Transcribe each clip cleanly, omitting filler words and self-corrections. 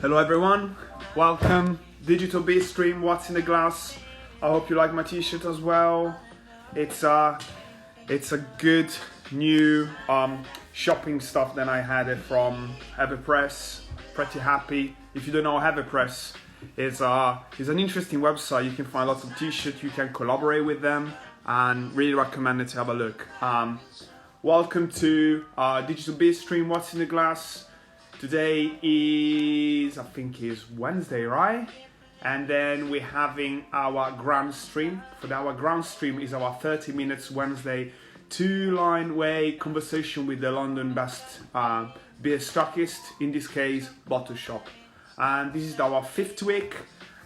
Hello everyone, welcome. Digital Beast Stream, What's in the Glass. I hope you like my t-shirt as well. It's a good new shopping stuff that I had it from Everpress. Pretty happy. If you don't know Everpress, it's an interesting website. You can find lots of t-shirts, you can collaborate with them, and really recommend it to have a look. Welcome to Digital Beast Stream, What's in the Glass. Today is, I think is Wednesday, right? And then we're having our ground stream. Our ground stream is our 30 minutes Wednesday two-line way conversation with the London best beer stockist, in this case, Bottle Shop. And this is our 5th week,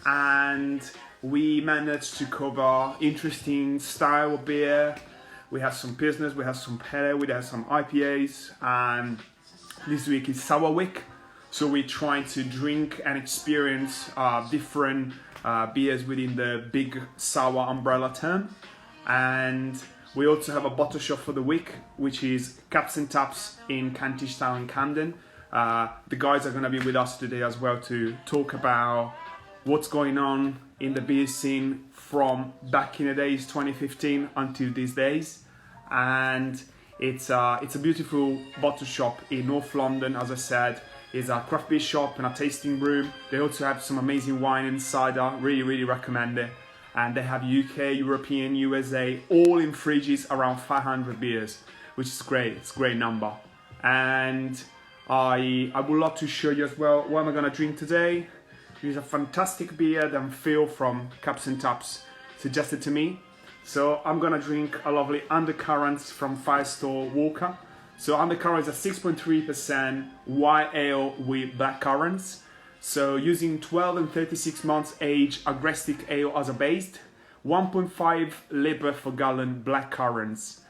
and we managed to cover interesting style of beer. We have some Pilsners, we have some Pale, we have some IPAs, and this week is Sour Week, so we're trying to drink and experience different beers within the big sour umbrella term. And we also have a bottle shop for the week, which is Caps and Taps in Kentish town in Camden. The guys are going to be with us today as well to talk about what's going on in the beer scene from back in the days 2015 until these days. And it's a beautiful bottle shop in North London. As I said, it's a craft beer shop and a tasting room. They also have some amazing wine and cider. Really recommend it. And they have UK, European, USA, all in fridges, around 500 beers, which is great. It's a great number. And I would love to show you as well what am I gonna drink today. There's a fantastic beer that Phill from Caps and Taps suggested to me. So I'm gonna drink a lovely Undercurrents from Firestore Walker. So Undercurrents is a 6.3% white ale with black currants. So using 12 and 36 months age agrestic ale as a base, 1.5 litre per gallon black currants,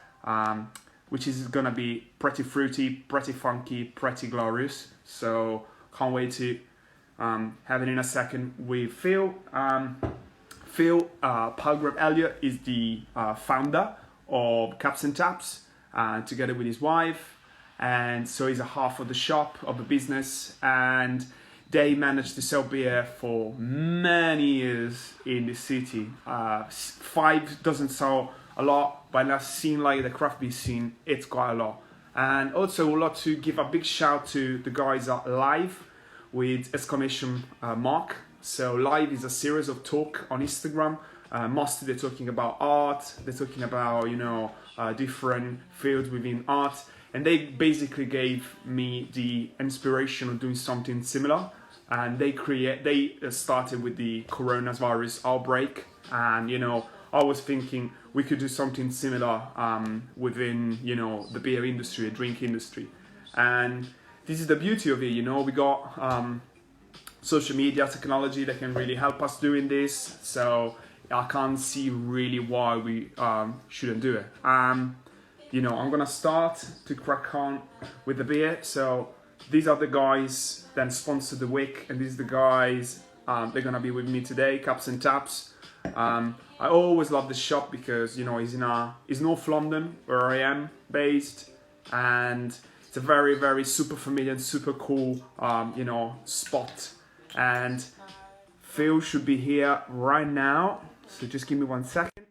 which is gonna be pretty fruity, pretty funky, pretty glorious. So can't wait to have it in a second with Phill. Phill Palgrave-Elliott is the founder of Caps and Taps, together with his wife, and so he's a half of the shop, of the business, and they managed to sell beer for many years in the city. 5 doesn't sound a lot, but I've seen like the craft beer scene, it's quite a lot. And also I would like to give a big shout to the guys at Live with exclamation mark. So Live is a series of talk on Instagram. Mostly they're talking about art, they're talking about, different fields within art. And they basically gave me the inspiration of doing something similar. And they started with the coronavirus outbreak. And, I was thinking we could do something similar within, the beer industry, the drink industry. And this is the beauty of it, we got social media technology that can really help us doing this, so I can't see really why we shouldn't do it. I'm gonna start to crack on with the beer. So these are the guys that sponsor the week, and these are the guys they're gonna be with me today, Caps and Taps. I always love the shop because it's North London where I am based, and it's a very super familiar and super cool spot. And Phill should be here right now, so just give me 1 second.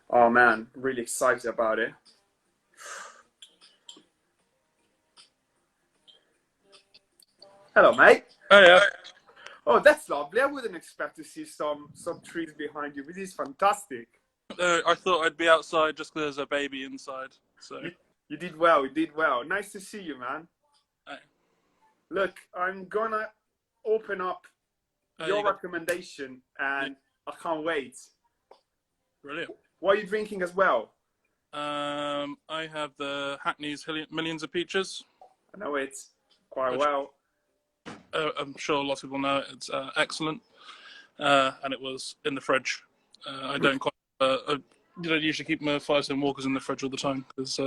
Oh man, really excited about it. Hello mate. Oh yeah. Oh, that's lovely. I wouldn't expect to see some trees behind you. This is fantastic. I thought I'd be outside just 'cause there's a baby inside. So You did well, you did well. Nice to see you, man. Hey. Look, I'm gonna open up your recommendation, and I can't wait. Brilliant. What are you drinking as well? I have the Hackney's Millions of Peaches. I know it quite well. I'm sure lots of people know it. It's excellent, and it was in the fridge. I don't usually keep my Firestone Walkers in the fridge all the time because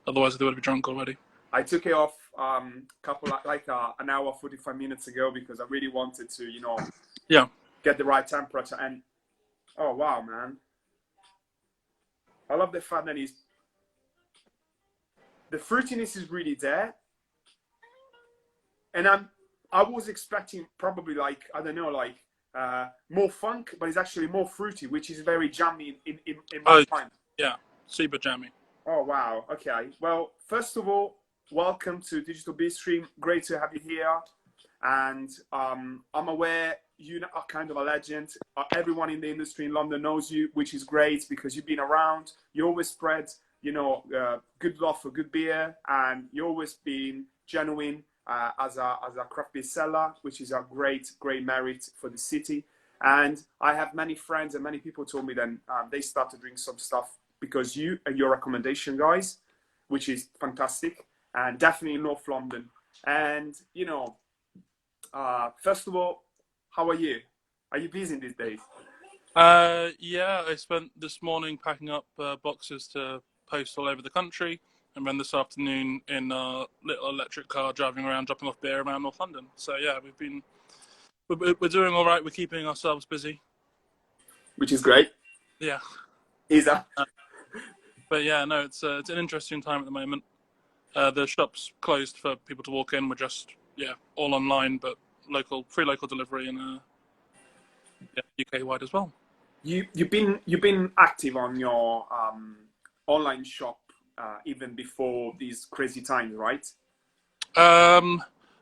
otherwise they would be drunk already. I took it off an hour 45 minutes ago because I really wanted to get the right temperature. And oh wow, man, I love the fact that the fruitiness is really there, and I'm I was expecting probably like, I don't know, like more funk, but it's actually more fruity, which is very jammy in my Oh, mind. yeah, super jammy. Oh, wow. Okay. Well, first of all, welcome to Digital B Stream. Great to have you here. And I'm aware you are kind of a legend. Everyone in the industry in London knows you, which is great because you've been around. You always spread, good love for good beer, and you always been genuine as a craft beer seller, which is a great merit for the city. And I have many friends and many people told me then they start to drink some stuff because you and your recommendation, guys, which is fantastic, and definitely in North London. And first of all, how are you? Are you busy these days? Yeah, I spent this morning packing up boxes to post all over the country, and then this afternoon in a little electric car driving around dropping off beer around North London. So yeah, we're doing all right. We're keeping ourselves busy. Which is great. Yeah. Is that? But yeah, no, it's an interesting time at the moment. The shop's closed for people to walk in. We're just all online, but free local delivery and UK wide as well. You've been active on your online shop even before these crazy times, right?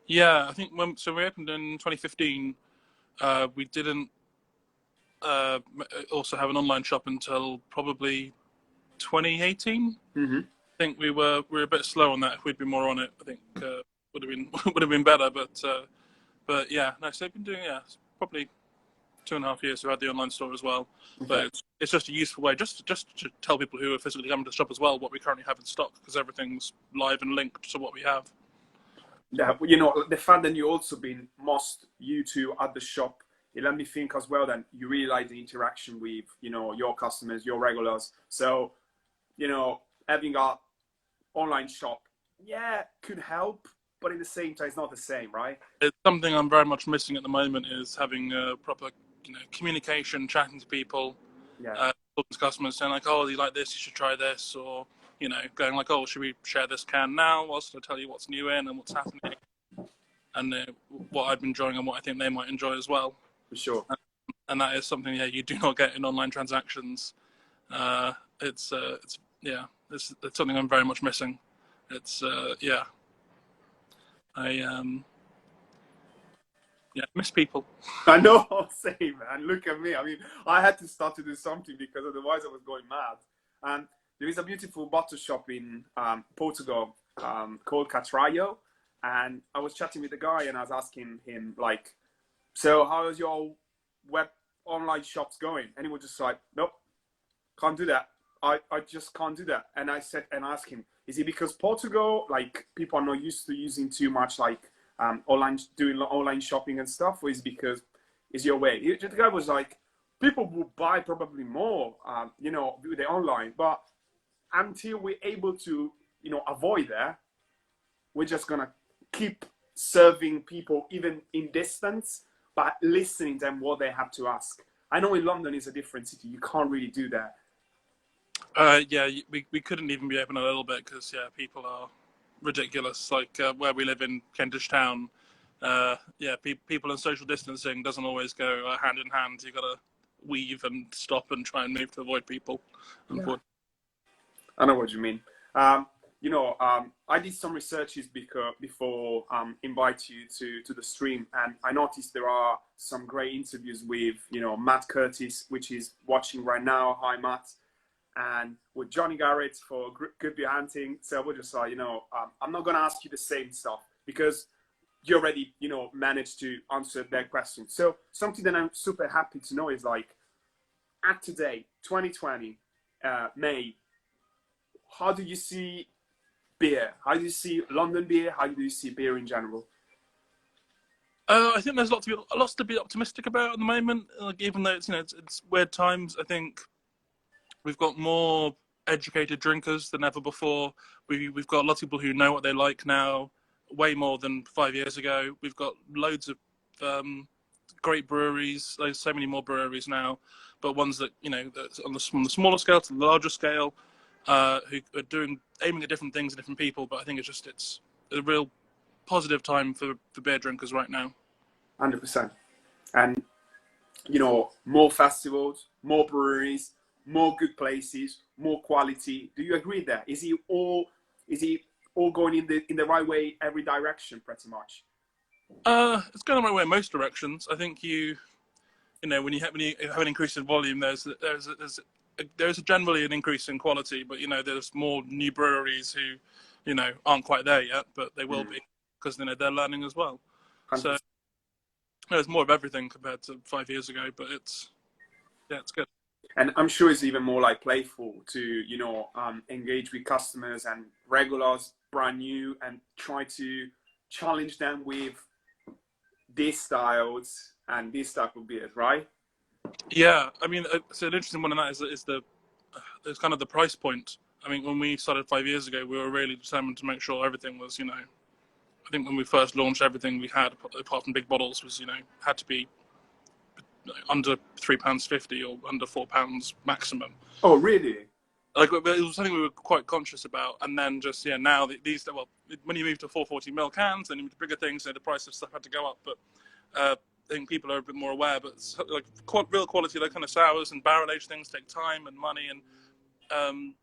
Yeah, I think so we opened in 2015. We didn't also have an online shop until probably 2018. Mm-hmm. I think we were a bit slow on that. If we'd been more on it, I think would have been better. But yeah, no. So they've been doing probably 2.5 years. We had the online store as well. Okay. But it's just a useful way, just to tell people who are physically coming to the shop as well what we currently have in stock, because everything's live and linked to what we have. Yeah, the fact that you also been you two at the shop, it let me think as well that you really like the interaction with your customers, your regulars. So having a online shop, could help, but at the same time, it's not the same, right? It's something I'm very much missing at the moment, is having proper communication, chatting to people, talking to customers, saying like, oh, you like this, you should try this, or going like, oh, should we share this can now? Whilst I tell you what's new in and what's happening, and what I've been enjoying and what I think they might enjoy as well. For sure. And that is something you do not get in online transactions. It's something I'm very much missing. It's I miss people. I know, same, man. Look at me. I mean, I had to start to do something because otherwise I was going mad. And there is a beautiful bottle shop in Portugal called Catraio. And I was chatting with the guy and I was asking him, like, so how is your web online shops going? And he was just like, nope, can't do that. I just can't do that. And I asked him, is it because Portugal, like, people are not used to using too much, like, doing online shopping and stuff, or is it because it's your way? The guy was like, people will buy probably more, with the online, but until we're able to, avoid that, we're just gonna keep serving people even in distance, but listening to them what they have to ask. I know in London is a different city; you can't really do that. We couldn't even be open a little bit because people are ridiculous. Like where we live in Kentish town, people and social distancing doesn't always go hand in hand. You got to weave and stop and try and move to avoid people. Yeah. I know what you mean. I did some researches before invite you to the stream, and I noticed there are some great interviews with Matt Curtis, which is watching right now. Hi, Matt. And with Johnny Garrett for Good Beer Hunting. So we're just like, I'm not going to ask you the same stuff because you already, managed to answer their questions. So something that I'm super happy to know is like, at today, 2020, May, how do you see beer? How do you see London beer? How do you see beer in general? I think there's lots to be optimistic about at the moment. Like, even though it's weird times, I think we've got more educated drinkers than ever before. We've got lots of people who know what they like now, way more than 5 years ago. We've got loads of great breweries. There's so many more breweries now, but ones that on the smaller scale to the larger scale, who are aiming at different things and different people. But I think it's a real positive time for beer drinkers right now. 100%. And more festivals, more breweries, more good places, more quality. Do you agree there? Is it all going in the right way every direction pretty much? It's going the right way in most directions. I think when you have an increase in volume, there's generally an increase in quality, but there's more new breweries who aren't quite there yet, but they will be, because they're learning as well. 100%. So there's more of everything compared to 5 years ago, but it's good. And I'm sure it's even more like playful to engage with customers and regulars, brand new, and try to challenge them with these styles and this type of beers, right? Yeah, I mean, so an interesting one in that is kind of the price point. I mean, when we started 5 years ago, we were really determined to make sure everything was, I think when we first launched, everything we had, apart from big bottles, was, had to be under £3.50 or under £4 maximum. Oh, really? Like, it was something we were quite conscious about. And then just, now when you move to 440ml cans, then you move to bigger things, the price of stuff had to go up. But I think people are a bit more aware. But like real quality, like kind of sours and barrel aged things take time and money, and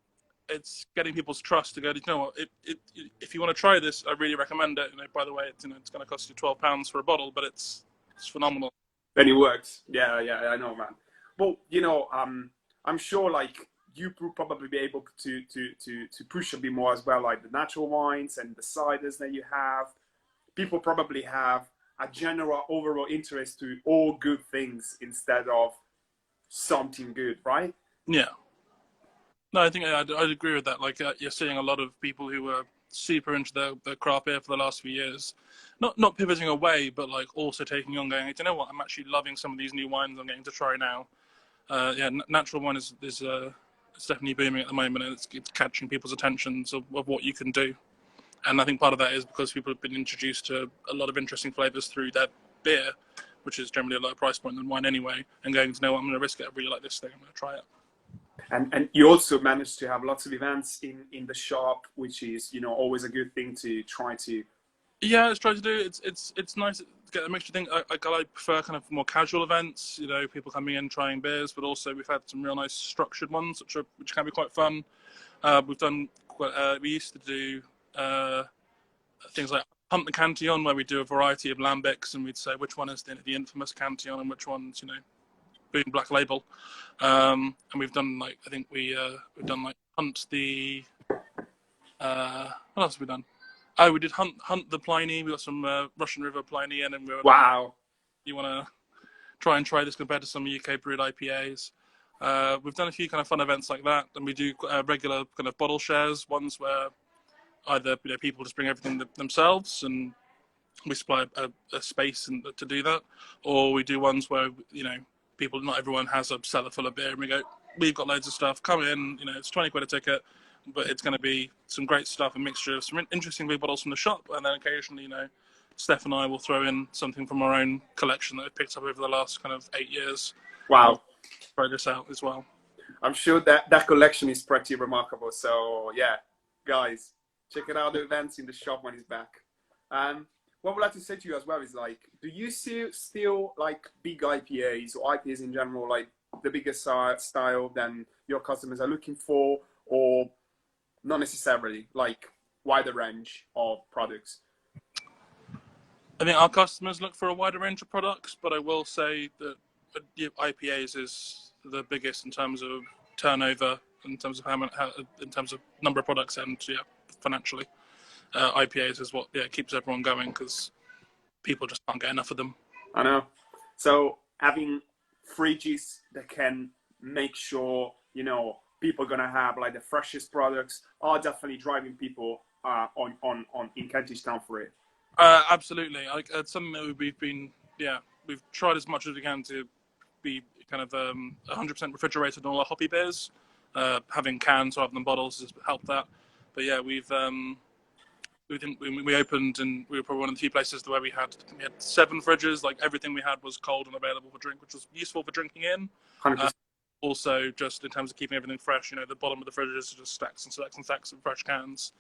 it's getting people's trust to go, you know what, if you want to try this, I really recommend it. By the way, it's going to cost you £12 for a bottle, but it's phenomenal. And it works. Yeah, I know, man. Well, I'm sure like you will probably be able to push a bit more as well, like the natural wines and the ciders that you have. People probably have a general overall interest to all good things instead of something good, right? Yeah. No, I think I'd agree with that. Like, you're seeing a lot of people who are super into the craft beer for the last few years, not pivoting away, but like also taking on, going, you know what, I'm actually loving some of these new wines I'm getting to try now. Natural wine is it's definitely booming at the moment, and it's catching people's attentions of what you can do. And I think part of that is because people have been introduced to a lot of interesting flavors through their beer, which is generally a lower price point than wine anyway, and going to know what, I'm going to risk it. I really like this thing. I'm going to try it. And you also managed to have lots of events in the shop, which is always a good thing to try to. Yeah, let's try to do it. It's nice to get a mixture thing. I prefer kind of more casual events. People coming in trying beers, but also we've had some real nice structured ones, which can be quite fun. We've done we used to do things like Hunt the Cantillon, where we do a variety of lambics, and we'd say which one is the infamous Cantillon and which one's Boon Black Label. And we've done we've done like Hunt the what else have we done? Oh, we did Hunt the Pliny. We got some Russian River Pliny in, and we were Wow. You want to try this compared to some UK brewed IPAs. We've done a few kind of fun events like that, and we do regular kind of bottle shares, ones where either people just bring everything themselves and we supply a space to do that, or we do ones where people, not everyone has a cellar full of beer, and we go, we've got loads of stuff, come in, it's 20 quid a ticket, but it's going to be some great stuff, a mixture of some interesting big bottles from the shop, and then occasionally Steph and I will throw in something from our own collection that we've picked up over the last kind of 8 years. Wow. Try this out as well. I'm sure that collection is pretty remarkable. So yeah, guys, check it out, the events in the shop when it's back. What I would like to say to you as well is, like, do you still like big IPAs or IPAs in general, like the biggest style than your customers are looking for, or not necessarily, like wider range of products? I think our customers look for a wider range of products, but I will say that IPAs is the biggest in terms of turnover, in terms of in terms of number of products, and financially. IPAs is what keeps everyone going, because people just can't get enough of them. I know. So having fridges that can make sure people are gonna have like the freshest products are definitely driving people on in Kentish Town for it. Absolutely. Like, it's something that we've tried as much as we can to be kind of 100% refrigerated on all our hoppy beers. Having cans rather than bottles has helped that. But yeah, we opened, and we were probably one of the few places where we had 7 fridges. Like, everything we had was cold and available for drink, which was useful for drinking in. 100%. Also, just in terms of keeping everything fresh, the bottom of the fridge is just stacks and stacks and stacks of fresh cans.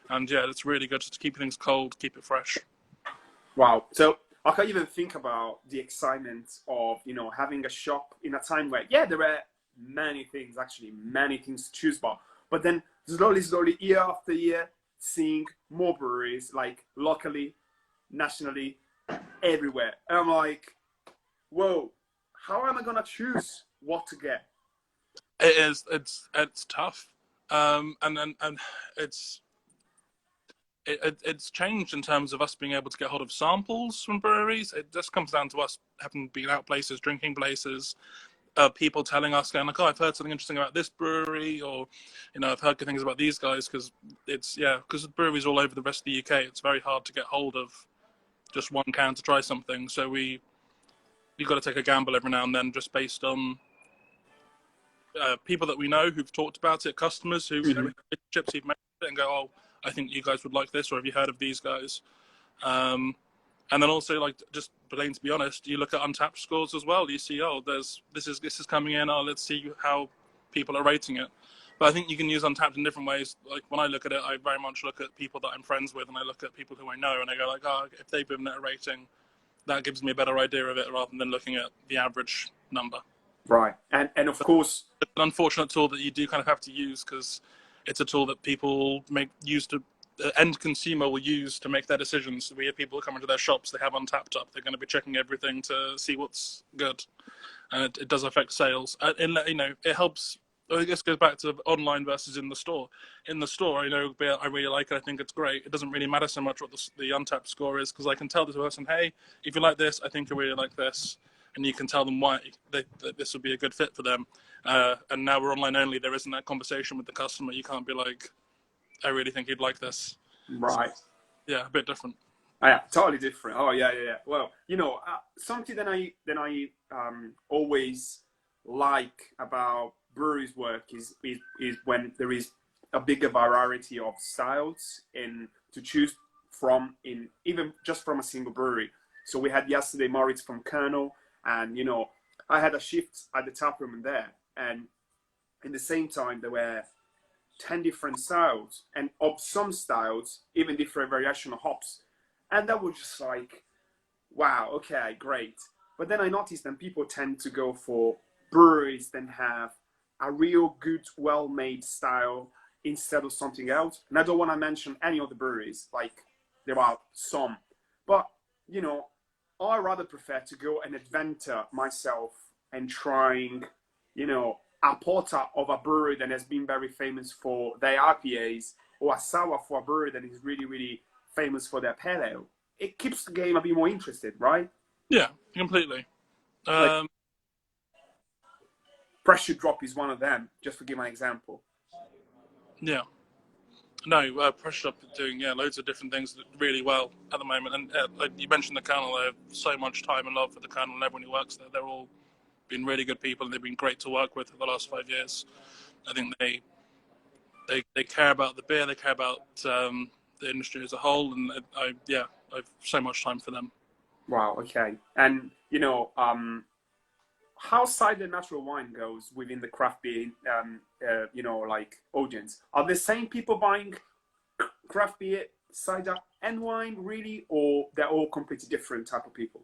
And yeah, it's really good just to keep things cold, keep it fresh. Wow. So I can't even think about the excitement of, having a shop in a time where, yeah, there are many things, actually, many things to choose about. But then slowly, slowly, year after year, seeing more breweries, like locally, nationally, everywhere. And I'm like, whoa, how am I going to choose what to get? It is. It's tough, and it's it's changed in terms of us being able to get hold of samples from breweries. It just comes down to us having been out places, drinking places, people telling us, going like, "Oh, I've heard something interesting about this brewery," or, "I've heard good things about these guys." Because because breweries all over the rest of the UK, it's very hard to get hold of just one can to try something. So you've got to take a gamble every now and then, just based on people that we know who've talked about it, customers who relationships who've made it, and go, "Oh, I think you guys would like this," or "Have you heard of these guys?" And then also, like, just plain to be honest, you look at Untapped scores as well. You see, oh, this is coming in. Oh, let's see how people are rating it. But I think you can use Untapped in different ways. Like, when I look at it, I very much look at people that I'm friends with, and I look at people who I know, and I go like, oh, if they've given it a rating, that gives me a better idea of it rather than looking at the average number. Right. And of course, It's an unfortunate tool that you do kind of have to use, because it's a tool that people the end consumer will use to make their decisions. So we have people who come into their shops, they have Untapped up, they're going to be checking everything to see what's good, and it does affect sales. And it helps. I guess it goes back to online versus in the store. In the store, I really like it. I think it's great. It doesn't really matter so much what the Untapped score is, because I can tell this person, hey, if you like this, I think I really like this, and you can tell them why that this would be a good fit for them. And now we're online only. There isn't that conversation with the customer. You can't be like, I really think you'd like this. So, right. yeah, a bit different. Oh, yeah, totally different. Oh, yeah, yeah, yeah. Well, something that I always like about breweries' work is when there is a bigger variety of styles in to choose from, in even just from a single brewery. So we had yesterday Moritz from Colonel, and I had a shift at the tap room in there, and in the same time there were 10 different styles, and of some styles even different variation of hops, and that was just like, wow, okay, great. But then I noticed that people tend to go for breweries that have a real good, well-made style instead of something else. And I don't want to mention any of the breweries, like there are some, but I rather prefer to go and adventure myself and trying, a porter of a brewery that has been very famous for their IPAs, or a sour for a brewery that is really, really famous for their pale ale. It keeps the game a bit more interested, right? Yeah, completely. Like Um, Pressure Drop is one of them, just to give an example. yeah. No, Pressure Up are doing loads of different things really well at the moment. And like you mentioned, the Colonel, they have so much time and love for the Colonel and everyone who works there. They're all been really good people, and they've been great to work with for the last 5 years. I think they care about the beer, they care about the industry as a whole, and I've so much time for them. Wow, okay. And how cider natural wine goes within the craft beer, like audience. Are the same people buying craft beer, cider, and wine really, or they're all completely different type of people?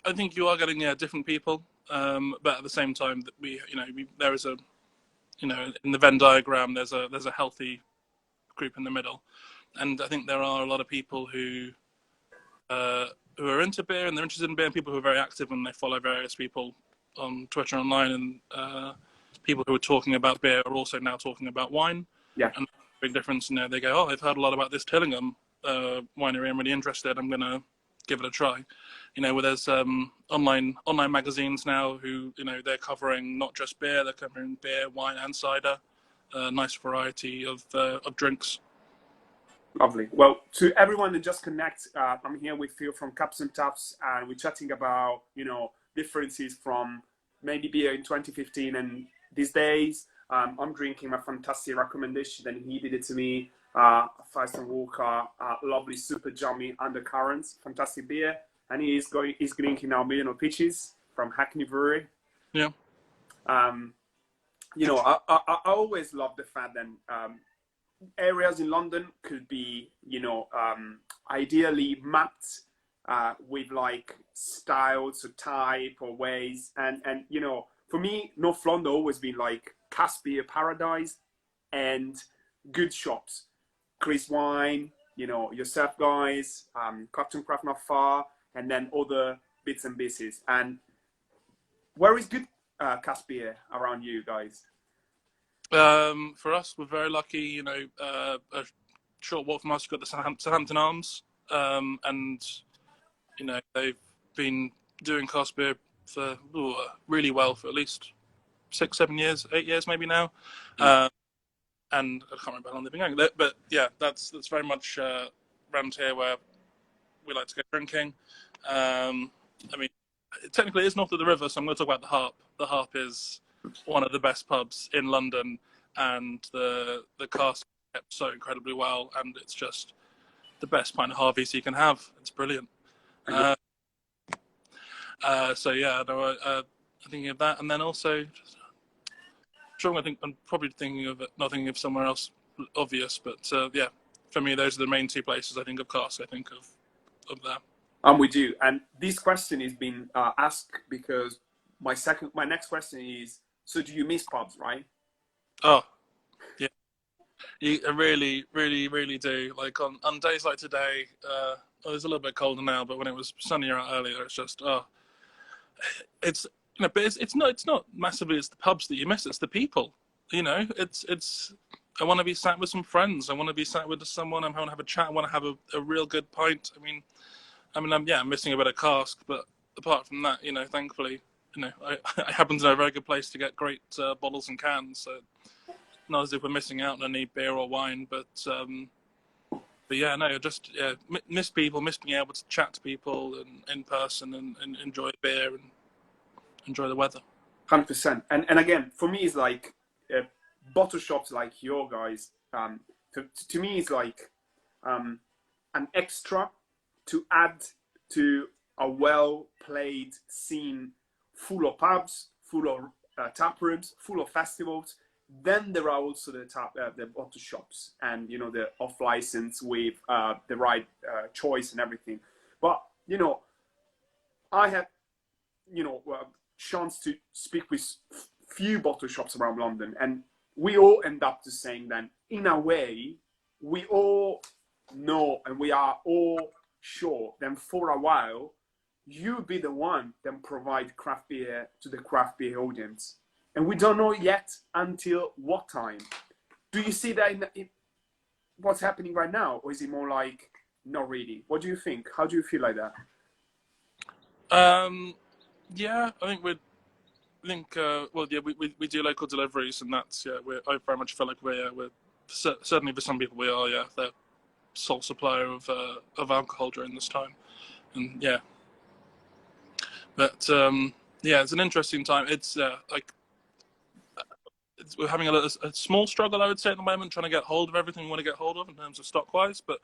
I think you are getting different people, but at the same time, that there is a in the Venn diagram, there's a healthy group in the middle, and I think there are a lot of people who are into beer and they're interested in beer, and people who are very active and they follow various people on Twitter and online, and people who are talking about beer are also now talking about wine. Yeah. And big difference, they go, oh, I've heard a lot about this Tillingham winery, I'm really interested, I'm going to give it a try. Where there's online magazines now who, they're covering not just beer, they're covering beer, wine and cider, nice variety of drinks. Lovely. Well, to everyone that just connect, I'm here with Phill from Cups and Taps, and we're chatting about, differences from maybe beer in 2015 and these days. I'm drinking my fantastic recommendation, and he did it to me. Firestone Walker, lovely, super jammy undercurrents, fantastic beer. And he's drinking now Million of Pitches from Hackney Brewery. Yeah. I always love the fact that areas in London could be, ideally mapped with like styles or type or ways. And you know, for me, North London always been like Caspia Paradise and good shops. Chris Wine, you know, yourself guys, Captain Craft Not Far, and then other bits and pieces. And where is good Caspia around you guys? For us, we're very lucky. You know, a short walk from us, we've got the Southampton Arms, and you know they've been doing craft beer for really well for at least 6, 7 years, 8 years maybe now. And I can't remember how long they've been going, but yeah, that's very much around here where we like to go drinking. I mean, technically it's north of the river, so I'm going to talk about the Harp. The Harp is one of the best pubs in London, and the cask is kept so incredibly well, and it's just the best pint of Harvey's you can have. It's brilliant. So yeah, no, I'm thinking of that, and then also, I'm probably thinking of it, not thinking of somewhere else obvious, but yeah, for me, those are the main 2 places I think of cask. I think of that. I'm with you, and this question is being asked because my next question is: so do you miss pubs, right? Oh, yeah, I really, really, really do. Like on days like today, it's a little bit colder now, but when it was sunnier out earlier, it's just it's you know, but it's not massively. It's the pubs that you miss. It's the people. You know, it's. I want to be sat with some friends. I want to be sat with someone. I want to have a chat. I want to have a real good pint. I mean, I'm missing a bit of cask, but apart from that, you know, thankfully, you know, I happen to know a very good place to get great bottles and cans. So not as if we're missing out on any beer or wine, but yeah, no, just miss people, miss being able to chat to people and in person and enjoy beer and enjoy the weather. 100%. And again, for me, it's like bottle shops like your guys. To me, it's like an extra to add to a well-played scene full of pubs, full of tap rooms, full of festivals. Then there are also the bottle shops, and you know, the off license with the right choice and everything. But you know, I have chance to speak with few bottle shops around London, and we all end up to saying that in a way we all know and we are all sure that for a while you'll be the one that provide craft beer to the craft beer audience, and we don't know yet until what time. Do you see that in what's happening right now, or is it more like not really? What do you think? How do you feel like that? Yeah, I think well, yeah, we do local deliveries, and that's I very much feel like we're certainly for some people we are the sole supplier of alcohol during this time, and yeah, but yeah, it's an interesting time. It's we're having a small struggle, I would say, at the moment, trying to get hold of everything we want to get hold of in terms of stock wise. But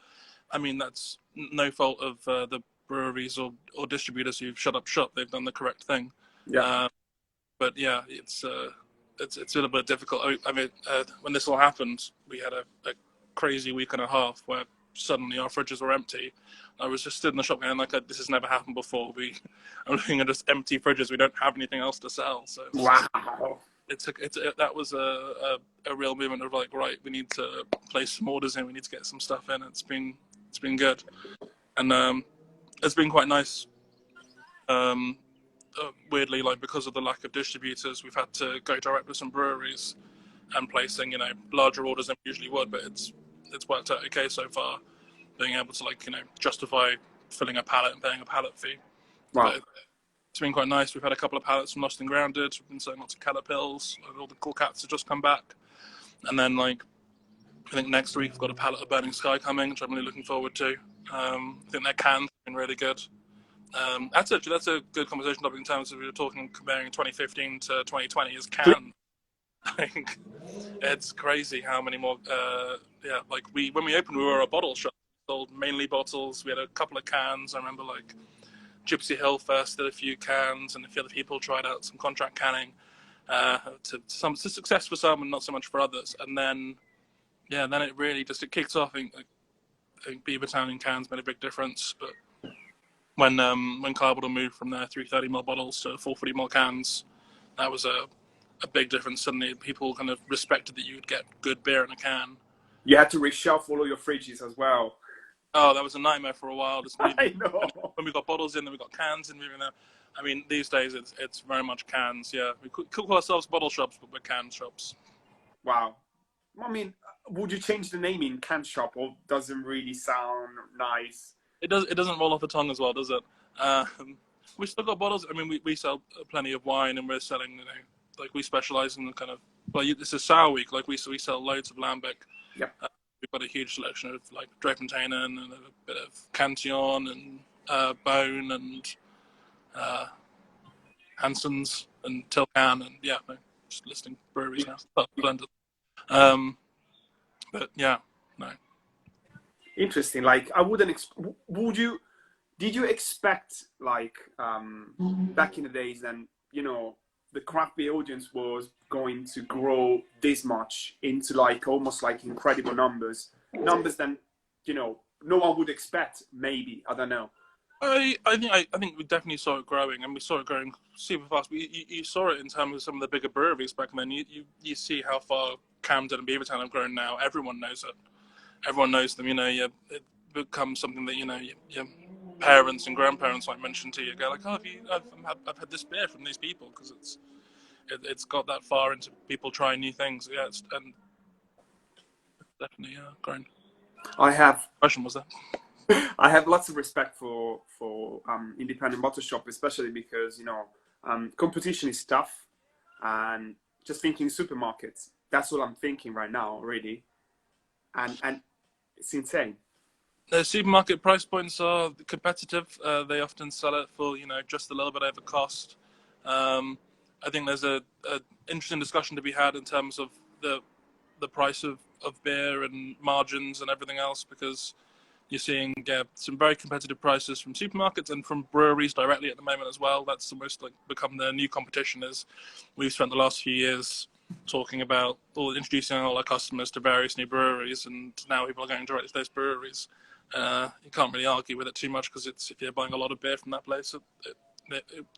I mean, that's no fault of the breweries or distributors who've shut up shop. They've done the correct thing. Yeah. But yeah, it's a little bit difficult. I mean, when this all happened, we had a crazy week and a half where suddenly our fridges were empty. I was just stood in the shop going like, this has never happened before. I'm looking at just empty fridges. We don't have anything else to sell. So wow. That was a real movement of like, right, we need to place some orders in. We need to get some stuff in. It's been good, and it's been quite nice. Weirdly, like because of the lack of distributors, we've had to go direct with some breweries and placing larger orders than we usually would. But it's worked out okay so far. Being able to justify filling a pallet and paying a pallet fee. Wow. But it's been quite nice. We've had a couple of pallets from Lost and Grounded. We've been selling lots of Keller pills. All the cool cats have just come back. And then I think next week we've got a pallet of Burning Sky coming, which I'm really looking forward to. I think their cans have been really good. That's a good conversation topic in terms of we were talking comparing 2015 to 2020 is cans. I think it's crazy how many more. When we opened, we were a bottle shop. We sold mainly bottles. We had a couple of cans. I remember Gypsy Hill first did a few cans, and a few other people tried out some contract canning. To success for some and not so much for others. And then, then it really it kicked off. I think I think Beavertown in cans made a big difference. But when Carbondale moved from their 330ml bottles to 440ml cans, that was a big difference. Suddenly, people kind of respected that you would get good beer in a can. You had to reshuffle all your fridges as well. Oh, that was a nightmare for a while. Just I know. when we got bottles in, then we got cans in. Moving there. I mean, these days it's very much cans. Yeah, we could call ourselves bottle shops, but we're can shops. Wow. I mean, would you change the name in can shop, or doesn't really sound nice? It does. It doesn't roll off the tongue as well, does it? We still got bottles. I mean, we sell plenty of wine, and we're selling, you know, like we specialize in the kind of, well, this is sour week. Like we sell loads of Lambic. Yeah. We've got a huge selection of like Drapontainen and a bit of Cantillon and Bone and Hanson's and Tilcan, and yeah, no, just listing breweries now. Blended. But yeah, no. Interesting. Like, I wouldn't. Did you expect, like, back in the days, then, you know, the craft beer audience was going to grow this much into like almost like incredible numbers that, you know, no one would expect? Maybe, I don't know. I think we definitely saw it growing, and we saw it growing super fast. You saw it in terms of some of the bigger breweries back then. You see how far Camden and Beavertown have grown now. Everyone knows it. Everyone knows them. You know, it becomes something that, you know, your parents and grandparents might mention to you. Go like, oh, I've had this beer from these people, because it's got that far into people trying new things. Yeah, it's definitely grown. I have. Question was that? I have lots of respect for independent bottle shop, especially because, you know, competition is tough, and just thinking supermarkets. That's all I'm thinking right now, really, and it's insane. The supermarket price points are competitive. They often sell it for, you know, just a little bit over cost. I think there's a interesting discussion to be had in terms of the price of beer and margins and everything else, because you're seeing some very competitive prices from supermarkets and from breweries directly at the moment as well. That's almost like become the new competition. Is we've spent the last few years talking about introducing all our customers to various new breweries, and now people are going directly to those breweries. You can't really argue with it too much, because it's, if you're buying a lot of beer from that place,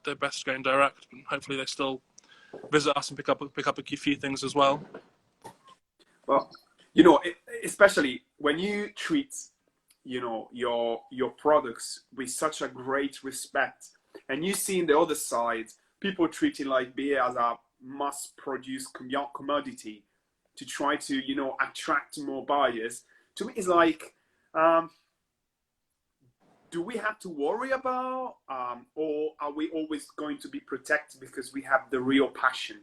they're best going direct, and hopefully they still visit us and pick up a few things as well. Well, you know, especially when you treat, you know, your products with such a great respect, and you see in the other side people treating like beer as a mass-produced commodity to try to, you know, attract more buyers. To me, it's like, do we have to worry about, or are we always going to be protected because we have the real passion?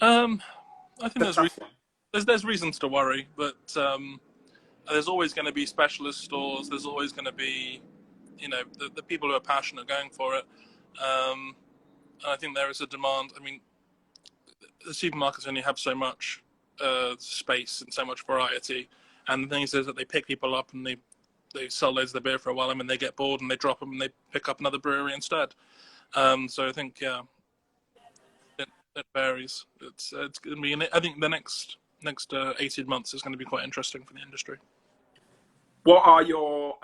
I think there's reasons to worry, but there's always going to be specialist stores. There's always going to be, you know, the people who are passionate going for it. And I think there is a demand. I mean, the supermarkets only have so much space and so much variety. And the thing is that they pick people up and they sell loads of the beer for a while, and then they get bored and they drop them and they pick up another brewery instead. So I think, yeah, it varies. It's going to be. I think the next 18 months is going to be quite interesting for the industry. What are your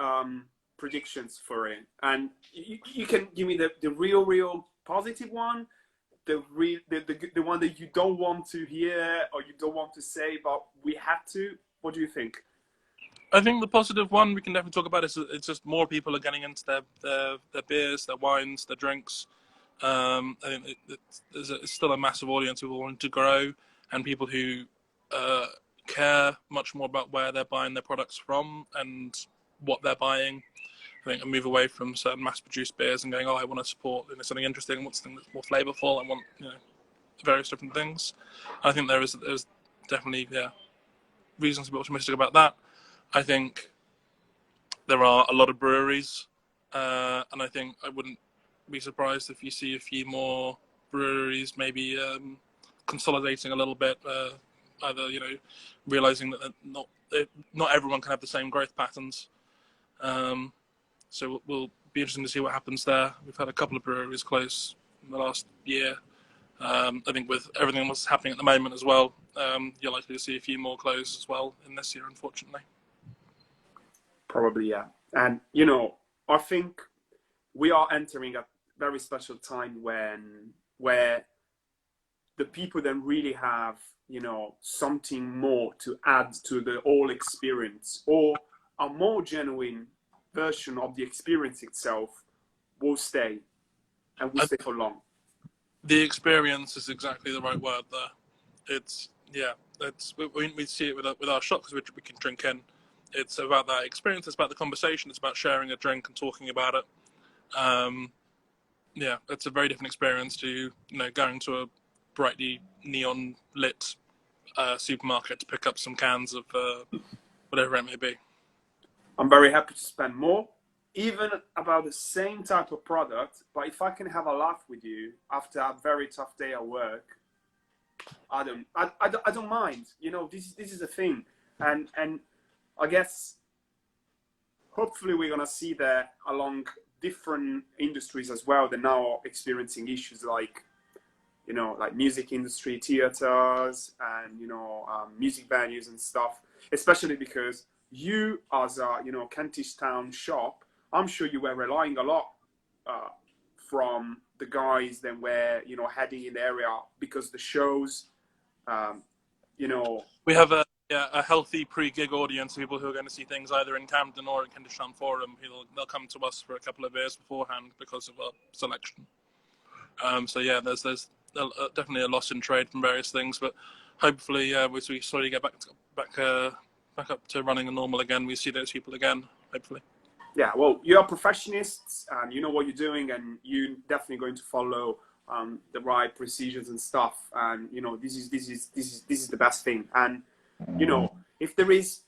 predictions for it? And you can give me the real positive one, the one that you don't want to hear or you don't want to say, but we have to. What do you think? I think the positive one we can definitely talk about is it's just more people are getting into their beers, their wines, their drinks. I think there's still a massive audience who want to grow, and people who care much more about where they're buying their products from and what they're buying. I think a move away from certain mass-produced beers and going, oh, I want to support, you know, something interesting, I want something that's more flavourful, I want, you know, various different things. I think there's definitely reasons to be optimistic about that. I think there are a lot of breweries, and I think I wouldn't be surprised if you see a few more breweries maybe consolidating a little bit, either, you know, realizing that not everyone can have the same growth patterns. So we'll be interesting to see what happens there. We've had a couple of breweries close in the last year, I think with everything that's happening at the moment as well, you're likely to see a few more closed as well in this year, unfortunately. Probably, yeah. And, you know, I think we are entering a very special time where the people then really have, you know, something more to add to the whole experience, or a more genuine version of the experience itself will stay and will stay for long. The experience is exactly the right word there. It's, yeah, we see it with our shop because we can drink in. It's about that experience. It's about the conversation. It's about sharing a drink and talking about it. Yeah, it's a very different experience to, you know, going to a brightly neon lit supermarket to pick up some cans of whatever it may be. I'm very happy to spend more, even about the same type of product. But if I can have a laugh with you after a very tough day at work, I don't mind. You know, this is the thing, and I guess hopefully we're gonna see that along different industries as well. They're now experiencing issues like, you know, like music industry, theaters, and, you know, music venues and stuff. Especially because you, as a, you know, Kentish town shop, I'm sure you were relying a lot from the guys that were, you know, heading in the area, because the shows, you know, we have a healthy pre-gig audience, people who are going to see things either in Camden or at Kentish Town Forum. They'll come to us for a couple of beers beforehand because of our selection. So yeah, there's definitely a loss in trade from various things, but hopefully, we slowly get back up to running normal again. We see those people again, hopefully. Yeah, well, you are professionists and you know what you're doing, and you're definitely going to follow the right procedures and stuff. And, you know, this is the best thing. And, you know, if there is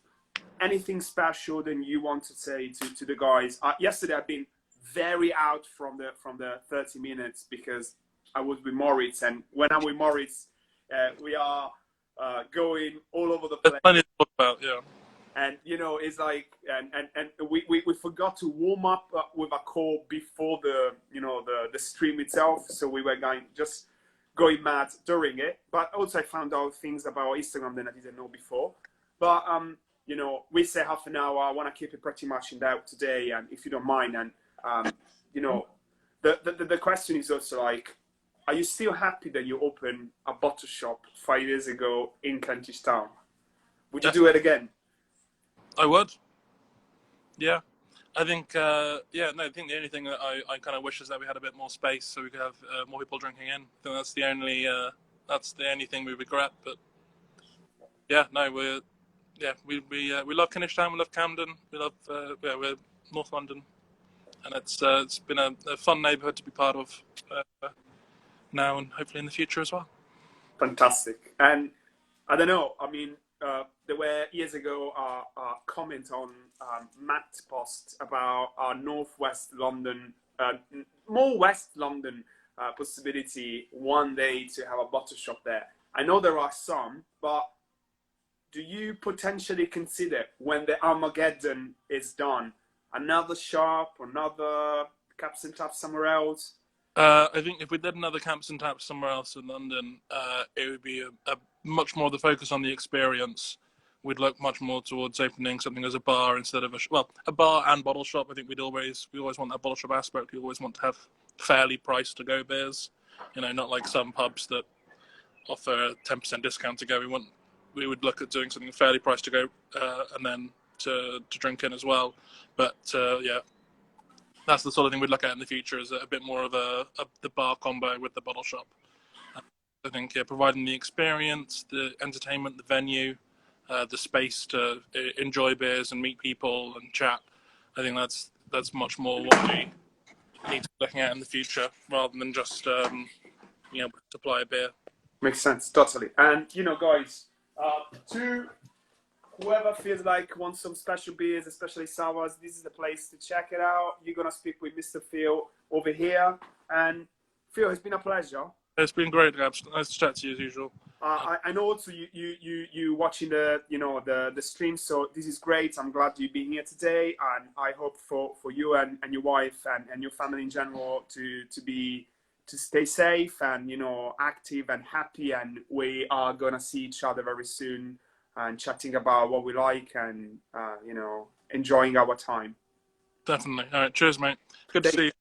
anything special then you want to say to the guys, yesterday I've been very out from the 30 minutes because I was with Moritz, and when I'm with Moritz, we are going all over the place. There's plenty to talk about, yeah. And, you know, it's like, and we forgot to warm up with a call before the, you know, the stream itself. So we were going mad during it. But also I found out things about Instagram that I didn't know before. But, you know, we say half an hour. I want to keep it pretty much in that today, and if you don't mind. And, you know, the question is also like, are you still happy that you opened a bottle shop 5 years ago in Kentish Town? Would you do it again? I would. Yeah. I think, I think the only thing that I kind of wish is that we had a bit more space so we could have more people drinking in. I think that's the only thing we regret. But yeah, no, we love Kentish Town, we love Camden, we love, we're North London. And it's been a fun neighbourhood to be part of now and hopefully in the future as well. Fantastic. And I don't know, I mean, there were years ago a comment on Matt post about our northwest London, more West London possibility one day to have a bottle shop there. I know there are some, but do you potentially consider, when the Armageddon is done, another shop, another Caps and Taps somewhere else? I think if we did another Camps and Taps somewhere else in London, it would be a much more the focus on the experience. We'd look much more towards opening something as a bar instead of a bar and bottle shop. I think we always want that bottle shop aspect. We always want to have fairly priced to go beers, you know, not like some pubs that offer a 10% discount to go. We would look at doing something fairly priced to go, and then to drink in as well. But yeah, that's the sort of thing we'd look at in the future, is a bit more of the bar combo with the bottle shop. I think, yeah, providing the experience, the entertainment, the venue, the space to enjoy beers and meet people and chat. I think that's much more what we need to be looking at in the future, rather than just you know, supply a beer. Makes sense, totally. And, you know, guys, to whoever feels like wants some special beers, especially sours, this is the place to check it out. You're gonna speak with Mr. Phill over here, and Phill, it's been a pleasure. It's been great, Gabs. Nice to chat to you as usual. I know also you watching the stream, so this is great. I'm glad you've been here today, and I hope for you and your wife and your family in general to be to stay safe and, you know, active and happy. And we are gonna see each other very soon and chatting about what we like and, you know, enjoying our time. Definitely. All right. Cheers, mate. Good to see you.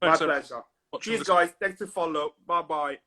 My Thanks, pleasure. watching Cheers, this. guys. Thanks to follow. Bye bye.